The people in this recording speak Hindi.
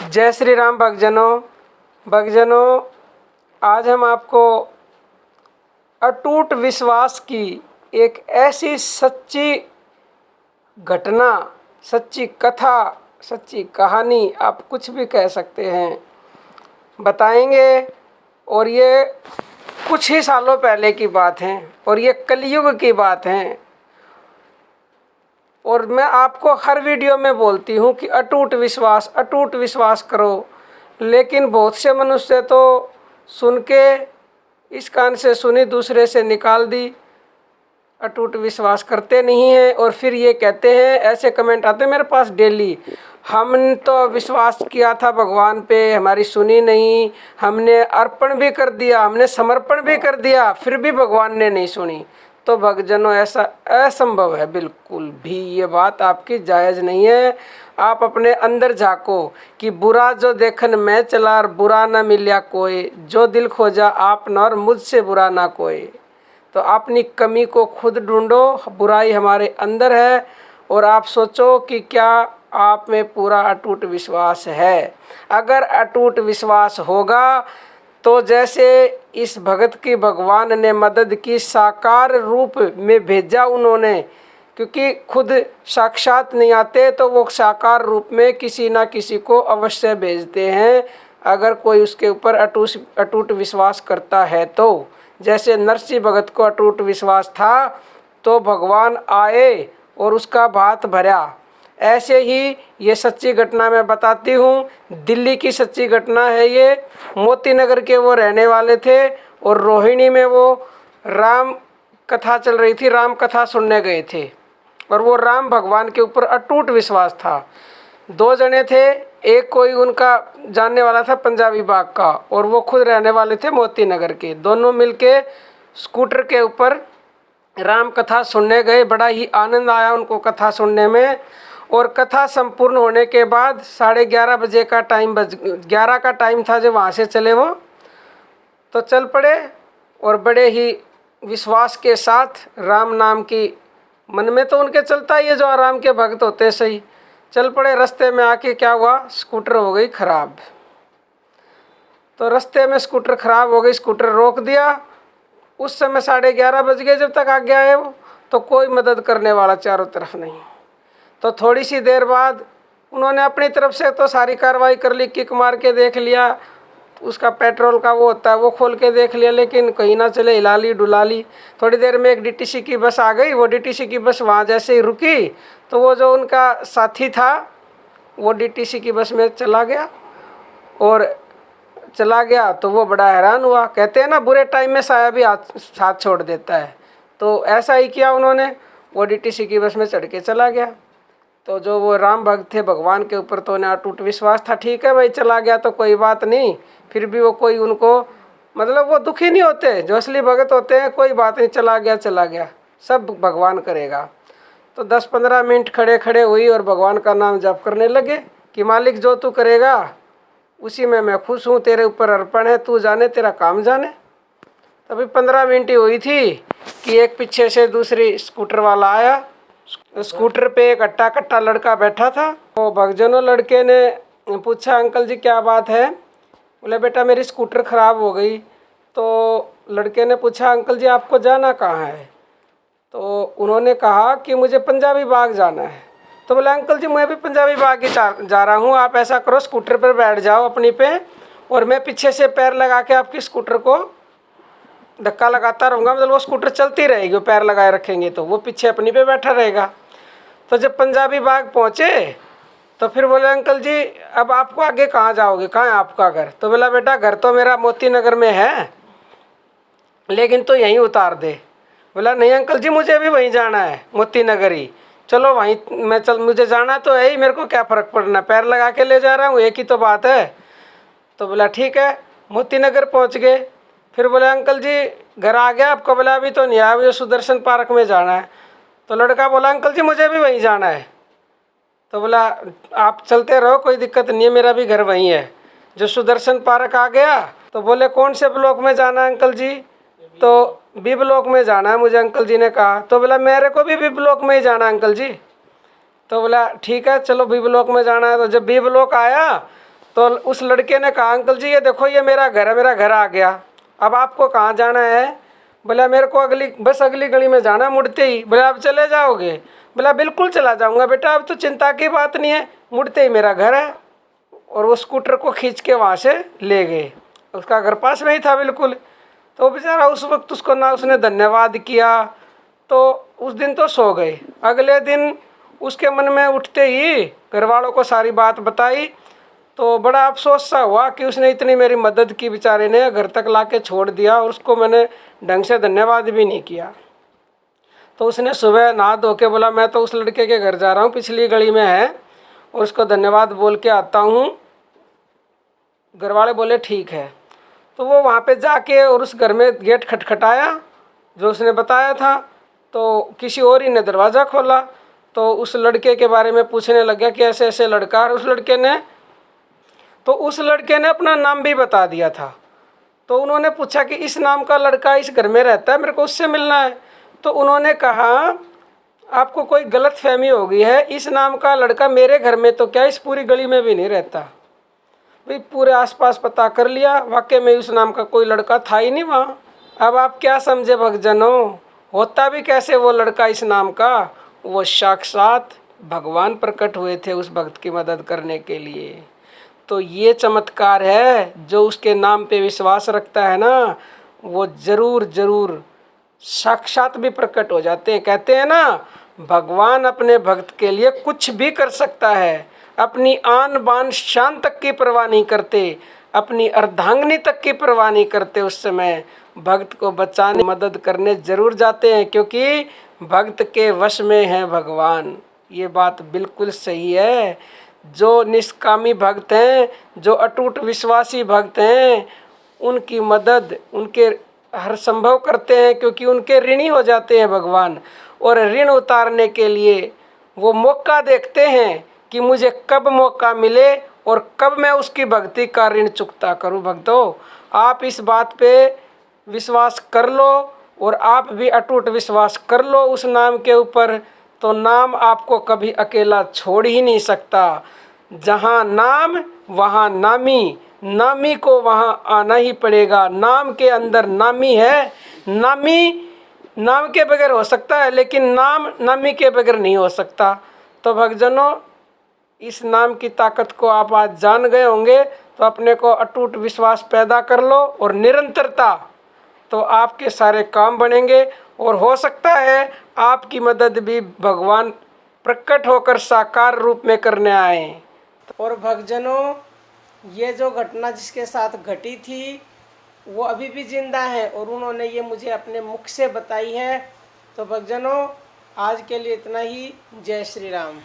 जय श्री राम भक्तजनों, आज हम आपको अटूट विश्वास की एक ऐसी सच्ची घटना, सच्ची कथा, सच्ची कहानी, आप कुछ भी कह सकते हैं, बताएंगे। और ये कुछ ही सालों पहले की बात है और ये कलयुग की बात है। और मैं आपको हर वीडियो में बोलती हूँ कि अटूट विश्वास करो, लेकिन बहुत से मनुष्य तो सुन के इस कान से सुनी दूसरे से निकाल दी, अटूट विश्वास करते नहीं हैं। और फिर ये कहते हैं, ऐसे कमेंट आते हैं मेरे पास डेली, हमने तो विश्वास किया था भगवान पे, हमारी सुनी नहीं, हमने अर्पण भी कर दिया, हमने समर्पण भी कर दिया, फिर भी भगवान ने नहीं सुनी। तो भक्तजनों, ऐसा असंभव है, बिल्कुल भी ये बात आपकी जायज़ नहीं है। आप अपने अंदर झाँको कि बुरा जो देखन मैं चला और बुरा ना मिला कोई, जो दिल खोजा आप न और मुझसे बुरा ना कोई। तो अपनी कमी को खुद ढूंढो, बुराई हमारे अंदर है, और आप सोचो कि क्या आप में पूरा अटूट विश्वास है। अगर अटूट विश्वास होगा तो जैसे इस भगत की भगवान ने मदद की, साकार रूप में भेजा उन्होंने, क्योंकि खुद साक्षात नहीं आते तो वो साकार रूप में किसी ना किसी को अवश्य भेजते हैं, अगर कोई उसके ऊपर अटूट विश्वास करता है तो। जैसे नरसिंह भगत को अटूट विश्वास था तो भगवान आए और उसका भात भरा। ऐसे ही ये सच्ची घटना मैं बताती हूँ, दिल्ली की सच्ची घटना है ये। मोती नगर के वो रहने वाले थे और रोहिणी में वो राम कथा चल रही थी, राम कथा सुनने गए थे, और वो राम भगवान के ऊपर अटूट विश्वास था। दो जने थे, एक कोई उनका जानने वाला था पंजाबी बाग का, और वो खुद रहने वाले थे मोती नगर के। दोनों मिलके स्कूटर के ऊपर राम कथा सुनने गए। बड़ा ही आनंद आया उनको कथा सुनने में। और कथा संपूर्ण होने के बाद 11:30 बजे का टाइम 11 का टाइम था जब वहाँ से चले वो, तो चल पड़े और बड़े ही विश्वास के साथ राम नाम की, मन में तो उनके चलता ही है जो आराम के भक्त होते हैं, सही चल पड़े। रास्ते में आके क्या हुआ, स्कूटर हो गई ख़राब। तो रास्ते में स्कूटर ख़राब हो गई, स्कूटर रोक दिया। उस समय 11:30 बज गए जब तक आगे आए वो, तो कोई मदद करने वाला चारों तरफ नहीं। तो थोड़ी सी देर बाद उन्होंने अपनी तरफ से तो सारी कार्रवाई कर ली, किक मार के देख लिया, उसका पेट्रोल का वो होता है वो खोल के देख लिया, लेकिन कहीं ना चले, हिला ली डुला ली। थोड़ी देर में एक डीटीसी की बस आ गई। वो डीटीसी की बस वहाँ जैसे ही रुकी तो वो जो उनका साथी था वो डीटीसी की बस में चला गया, और चला गया तो वो बड़ा हैरान हुआ। कहते हैं ना, बुरे टाइम में साया भी साथ छोड़ देता है। तो ऐसा ही किया उन्होंने, वो डीटीसी की बस में चढ़ के चला गया। तो जो वो राम भक्त थे भगवान के ऊपर, तो उन्हें अटूट विश्वास था, ठीक है भाई चला गया तो कोई बात नहीं। फिर भी वो कोई उनको, मतलब वो दुखी नहीं होते, जो असली भगत होते हैं, कोई बात नहीं, चला गया, सब भगवान करेगा। तो 10-15 मिनट खड़े खड़े हुई और भगवान का नाम जप करने लगे कि मालिक जो तू करेगा उसी में मैं खुश हूँ, तेरे ऊपर अर्पण है, तू जाने तेरा काम जाने। तभी 15 मिनट ही हुई थी कि एक पीछे से दूसरी स्कूटर वाला आया। स्कूटर पे एक अट्टा कट्टा लड़का बैठा था। तो भक्तजनों, लड़के ने पूछा, अंकल जी क्या बात है? बोले बेटा मेरी स्कूटर ख़राब हो गई। तो लड़के ने पूछा, अंकल जी आपको जाना कहाँ है? तो उन्होंने कहा कि मुझे पंजाबी बाग जाना है। तो बोले अंकल जी मैं भी पंजाबी बाग ही जा रहा हूँ, आप ऐसा करो स्कूटर पर बैठ जाओ अपनी पे, और मैं पीछे से पैर लगा के आपकी स्कूटर को धक्का लगाता रहूँगा, मतलब वो स्कूटर चलती रहेगी, वो पैर लगाए रखेंगे तो वो पीछे अपनी पे बैठा रहेगा। तो जब पंजाबी बाग पहुँचे तो फिर बोले अंकल जी अब आपको आगे कहाँ जाओगे, कहाँ है आपका घर? तो बोला बेटा घर तो मेरा मोती नगर में है, लेकिन तो यहीं उतार दे। बोला नहीं अंकल जी मुझे भी वहीं जाना है, मोती नगर ही, चलो वहीं मैं मुझे जाना तो है ही, मेरे को क्या फ़र्क पड़ना, पैर लगा के ले जा रहा हूँ, एक ही तो बात है। तो बोला ठीक है, मोती नगर पहुँच गए। फिर बोले अंकल जी घर आ गया आपको? बोला अभी तो नहीं आया, मुझे सुदर्शन पार्क में जाना है। तो लड़का बोला अंकल जी मुझे भी वहीं जाना है। तो बोला आप चलते रहो, कोई दिक्कत नहीं है, मेरा भी घर वहीं है। जो सुदर्शन पार्क आ गया तो बोले कौन से ब्लॉक में जाना है अंकल जी? तो बी ब्लॉक में जाना है मुझे, अंकल जी ने कहा। तो बोला मेरे को भी बी ब्लॉक में ही जाना है अंकल जी। तो बोला ठीक है चलो बी ब्लॉक में जाना है। तो जब बी ब्लॉक आया तो उस लड़के ने कहा, अंकल जी ये देखो ये मेरा घर है, मेरा घर आ गया, अब आपको कहाँ जाना है? बोला मेरे को अगली गली में जाना मुड़ते ही। बोला आप चले जाओगे? बोला बिल्कुल चला जाऊंगा बेटा, अब तो चिंता की बात नहीं है, मुड़ते ही मेरा घर है। और वो स्कूटर को खींच के वहाँ से ले गए, उसका घर पास में ही था बिल्कुल। तो बेचारा उस वक्त उसको ना उसने धन्यवाद किया, तो उस दिन तो सो गए। अगले दिन उसके मन में उठते ही घर वालों को सारी बात बताई, तो बड़ा अफसोस सा हुआ कि उसने इतनी मेरी मदद की, बेचारे ने घर तक लाके छोड़ दिया और उसको मैंने ढंग से धन्यवाद भी नहीं किया। तो उसने सुबह नहा धो के बोला मैं तो उस लड़के के घर जा रहा हूँ, पिछली गली में है, और उसको धन्यवाद बोल के आता हूँ। घर वाले बोले ठीक है। तो वो वहाँ पे जाके और उस घर में गेट खटखटाया जो उसने बताया था, तो किसी और ही ने दरवाज़ा खोला। तो उस लड़के के बारे में पूछने लग गया कि ऐसे ऐसे लड़का है। उस लड़के ने अपना नाम भी बता दिया था। तो उन्होंने पूछा कि इस नाम का लड़का इस घर में रहता है, मेरे को उससे मिलना है। तो उन्होंने कहा आपको कोई गलत फहमी हो गई है, इस नाम का लड़का मेरे घर में तो क्या इस पूरी गली में भी नहीं रहता। भाई पूरे आसपास पता कर लिया, वाकई में उस नाम का कोई लड़का था ही नहीं वहाँ। अब आप क्या समझे भक्तजनों, होता भी कैसे वो लड़का इस नाम का? वो साक्षात भगवान प्रकट हुए थे उस भक्त की मदद करने के लिए। तो ये चमत्कार है, जो उसके नाम पे विश्वास रखता है ना, वो जरूर जरूर साक्षात भी प्रकट हो जाते हैं। कहते हैं ना, भगवान अपने भक्त के लिए कुछ भी कर सकता है, अपनी आन बान शान तक की परवाह नहीं करते, अपनी अर्धांगिनी तक की परवाह नहीं करते। उस समय भक्त को बचाने मदद करने जरूर जाते हैं, क्योंकि भक्त के वश में है भगवान। ये बात बिल्कुल सही है। जो निष्कामी भक्त हैं, जो अटूट विश्वासी भक्त हैं, उनकी मदद उनके हर संभव करते हैं, क्योंकि उनके ऋणी हो जाते हैं भगवान। और ऋण उतारने के लिए वो मौका देखते हैं कि मुझे कब मौका मिले और कब मैं उसकी भक्ति का ऋण चुकता करूं। भक्तों, आप इस बात पे विश्वास कर लो और आप भी अटूट विश्वास कर लो उस नाम के ऊपर, तो नाम आपको कभी अकेला छोड़ ही नहीं सकता। जहाँ नाम वहाँ नामी, नामी को वहाँ आना ही पड़ेगा। नाम के अंदर नामी है, नामी नाम के बगैर हो सकता है, लेकिन नाम नामी के बगैर नहीं हो सकता। तो भक्तजनों, इस नाम की ताकत को आप आज जान गए होंगे, तो अपने को अटूट विश्वास पैदा कर लो और निरंतरता, तो आपके सारे काम बनेंगे। और हो सकता है आपकी मदद भी भगवान प्रकट होकर साकार रूप में करने आए। और भक्तजनों, ये जो घटना जिसके साथ घटी थी वो अभी भी जिंदा है और उन्होंने ये मुझे अपने मुख से बताई है। तो भक्तजनों, आज के लिए इतना ही। जय श्री राम।